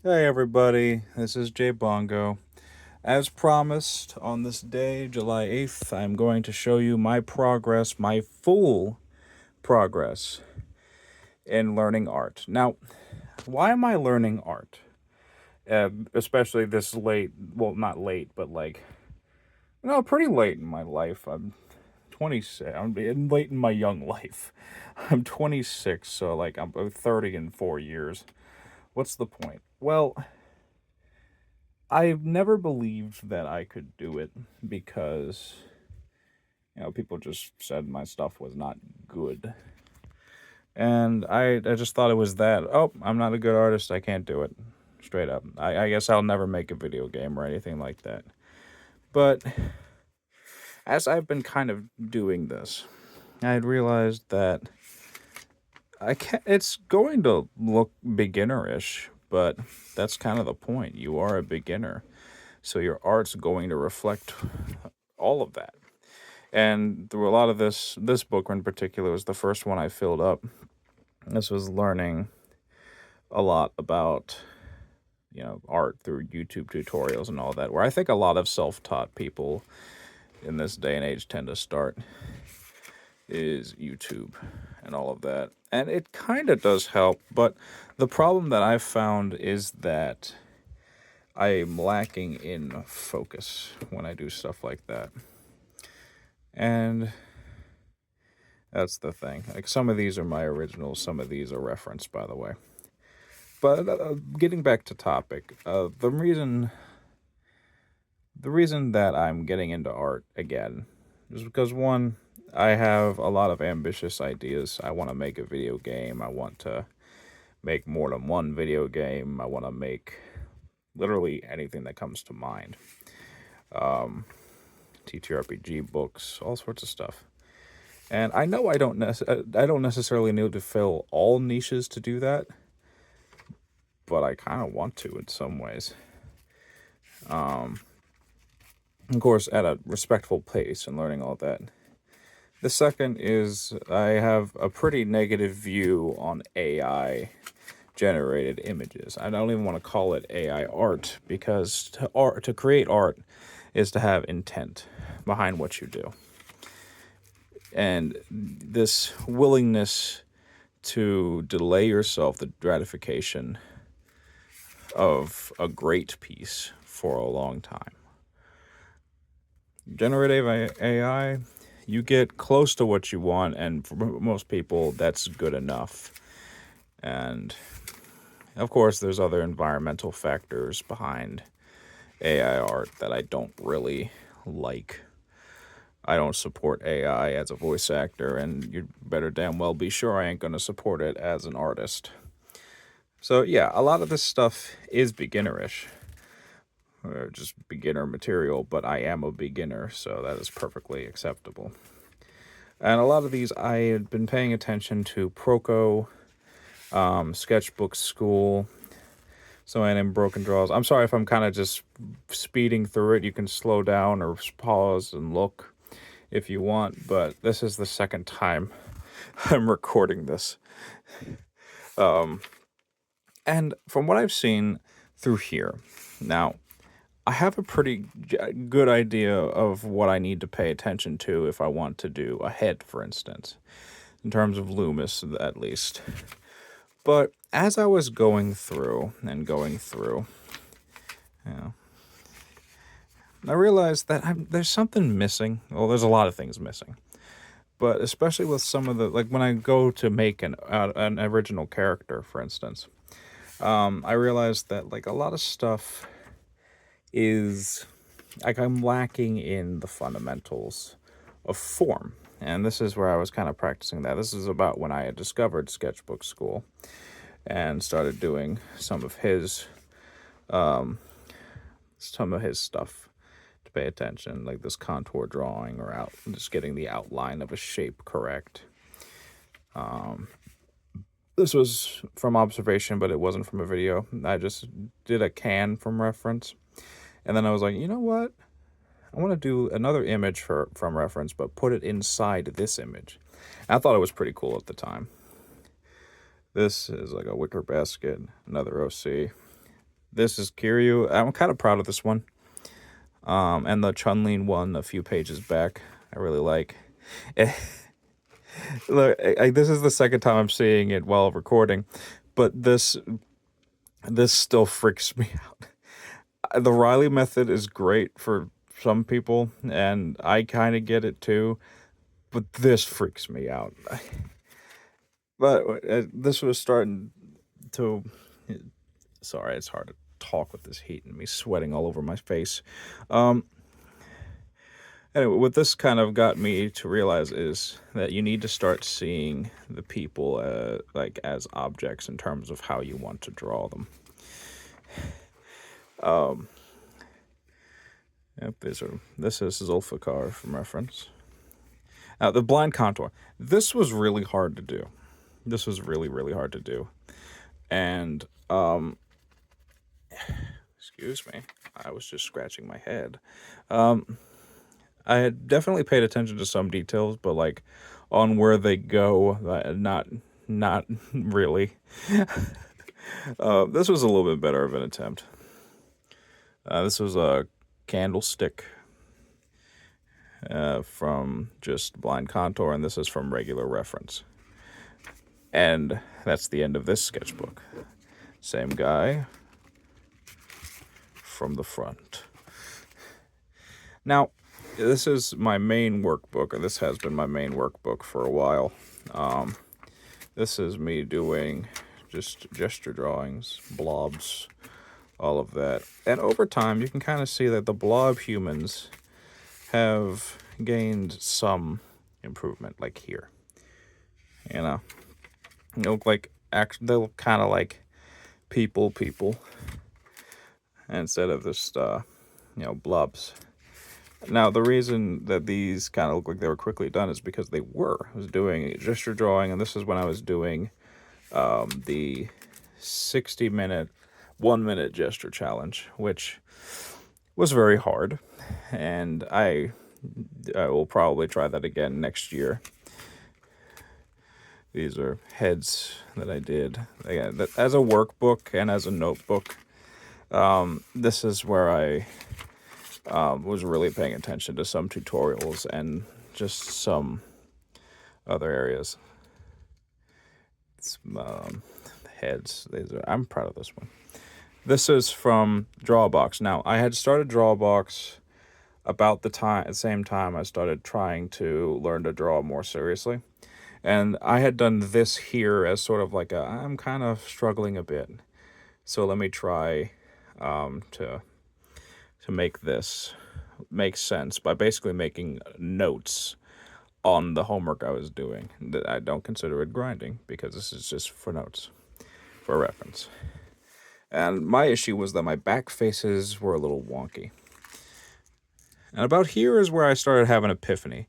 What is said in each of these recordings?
Hey everybody, this is Jay Bongo. As promised, on this day, July 8th, I'm going to show you my progress, my full progress in learning art. Now, why am I learning art? Especially this late, well, not late, but pretty late in my life. I'm 26, late in my young life. I'm 26, so I'm 30 in 4 years. What's the point? Well, I've never believed that I could do it because, people just said my stuff was not good. And I just thought it was that, oh, I'm not a good artist, I can't do it. Straight up. I guess I'll never make a video game or anything like that. But as I've been kind of doing this, I had realized that I can't, it's going to look beginnerish, but that's kind of the point. You are a beginner. So your art's going to reflect all of that. And through a lot of this book in particular was the first one I filled up. This was learning a lot about art through YouTube tutorials and all that, where I think a lot of self-taught people in this day and age tend to start is YouTube and all of that. And it kind of does help, but the problem that I've found is that I'm lacking in focus when I do stuff like that. And that's the thing. Like, some of these are my originals, some of these are referenced, by the way. But getting back to topic, the reason that I'm getting into art again is because, one, I have a lot of ambitious ideas. I want to make a video game. I want to make more than one video game. I want to make literally anything that comes to mind. TTRPG books, all sorts of stuff. And I know I don't necessarily need to fill all niches to do that, but I kind of want to in some ways. Of course, at a respectful pace and learning all that. The second is I have a pretty negative view on AI generated images. I don't even want to call it AI art because to create art is to have intent behind what you do. And this willingness to delay yourself the gratification of a great piece for a long time. Generative AI, you get close to what you want, and for most people, that's good enough. And of course, there's other environmental factors behind AI art that I don't really like. I don't support AI as a voice actor, and you better damn well be sure I ain't going to support it as an artist. So, yeah, a lot of this stuff is beginnerish, or just beginner material, but I am a beginner, so that is perfectly acceptable. And a lot of these, I had been paying attention to Proco, Sketchbook School, so I am Broken Draws. I'm sorry if I'm kind of just speeding through it. You can slow down or pause and look if you want, but this is the second time I'm recording this. And from what I've seen through here, now, I have a pretty good idea of what I need to pay attention to if I want to do a head, for instance, in terms of Loomis, at least. But as I was going through, yeah, I realized that there's something missing. Well, there's a lot of things missing. But especially with some of the, like when I go to make an original character, for instance, I realized that like a lot of stuff is like I'm lacking in the fundamentals of form. And this is where I was kind of practicing that. This is about when I had discovered Sketchbook School and started doing some of his stuff to pay attention, like this contour drawing or out just getting the outline of a shape correct. This was from observation, but it wasn't from a video. I just did a can from reference. And then I was like, you know what? I want to do another image from reference, but put it inside this image. And I thought it was pretty cool at the time. This is like a wicker basket, another OC. This is Kiryu. I'm kind of proud of this one. And the Chun-Li one a few pages back, I really like. Look, this is the second time I'm seeing it while recording, but this still freaks me out. The Riley method is great for some people, and I kind of get it too, but this freaks me out. But this was starting to. Sorry, it's hard to talk with this heat and me sweating all over my face. Anyway, what this kind of got me to realize is that you need to start seeing the people like as objects in terms of how you want to draw them. Yep, this is Zulfikar from reference. Now, the blind contour. This was really hard to do. This was really, really hard to do. And, excuse me, I was just scratching my head. I had definitely paid attention to some details, but like on where they go, not really. This was a little bit better of an attempt. This was a candlestick from just blind contour, and this is from regular reference. And that's the end of this sketchbook. Same guy from the front. Now, this is my main workbook, or this has been my main workbook for a while. This is me doing just gesture drawings, blobs, all of that. And over time, you can kind of see that the blob humans have gained some improvement, like here. You know, they look like they look kind of like people, instead of just blobs. Now, the reason that these kind of look like they were quickly done is because they were. I was doing a gesture drawing, and this is when I was doing the 60-minute, 1-minute gesture challenge, which was very hard, and I will probably try that again next year. These are heads that I did. Again, as a workbook and as a notebook, this is where I was really paying attention to some tutorials and just some other areas. Heads. I'm proud of this one. This is from Drawbox. Now, I had started Drawbox about the same time I started trying to learn to draw more seriously. And I had done this here as sort of like I'm kind of struggling a bit. So let me try to make this make sense by basically making notes on the homework I was doing. I don't consider it grinding because this is just for notes, for reference. And my issue was that my back faces were a little wonky. And about here is where I started having an epiphany.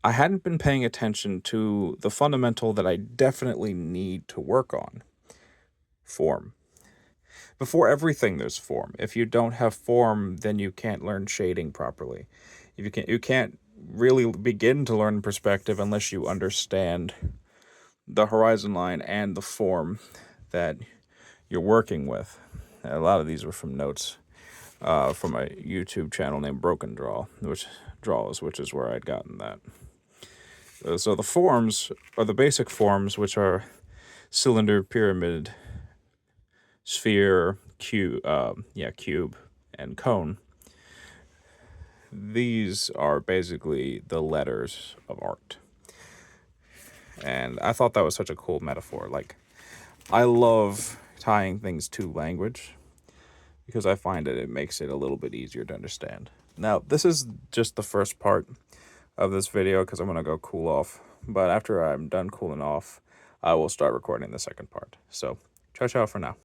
I hadn't been paying attention to the fundamental that I definitely need to work on. Form. Before everything, there's form. If you don't have form, then you can't learn shading properly. You can't really begin to learn perspective unless you understand the horizon line and the form that you're working with. A lot of these were from notes from a YouTube channel named Broken Draw, which is where I'd gotten that. So the forms are the basic forms, which are cylinder, pyramid, sphere, cube, and cone. These are basically the letters of art. And I thought that was such a cool metaphor. Like, I love tying things to language because I find it makes it a little bit easier to understand. Now, this is just the first part of this video because I'm going to go cool off. But after I'm done cooling off, I will start recording the second part. So, ciao for now.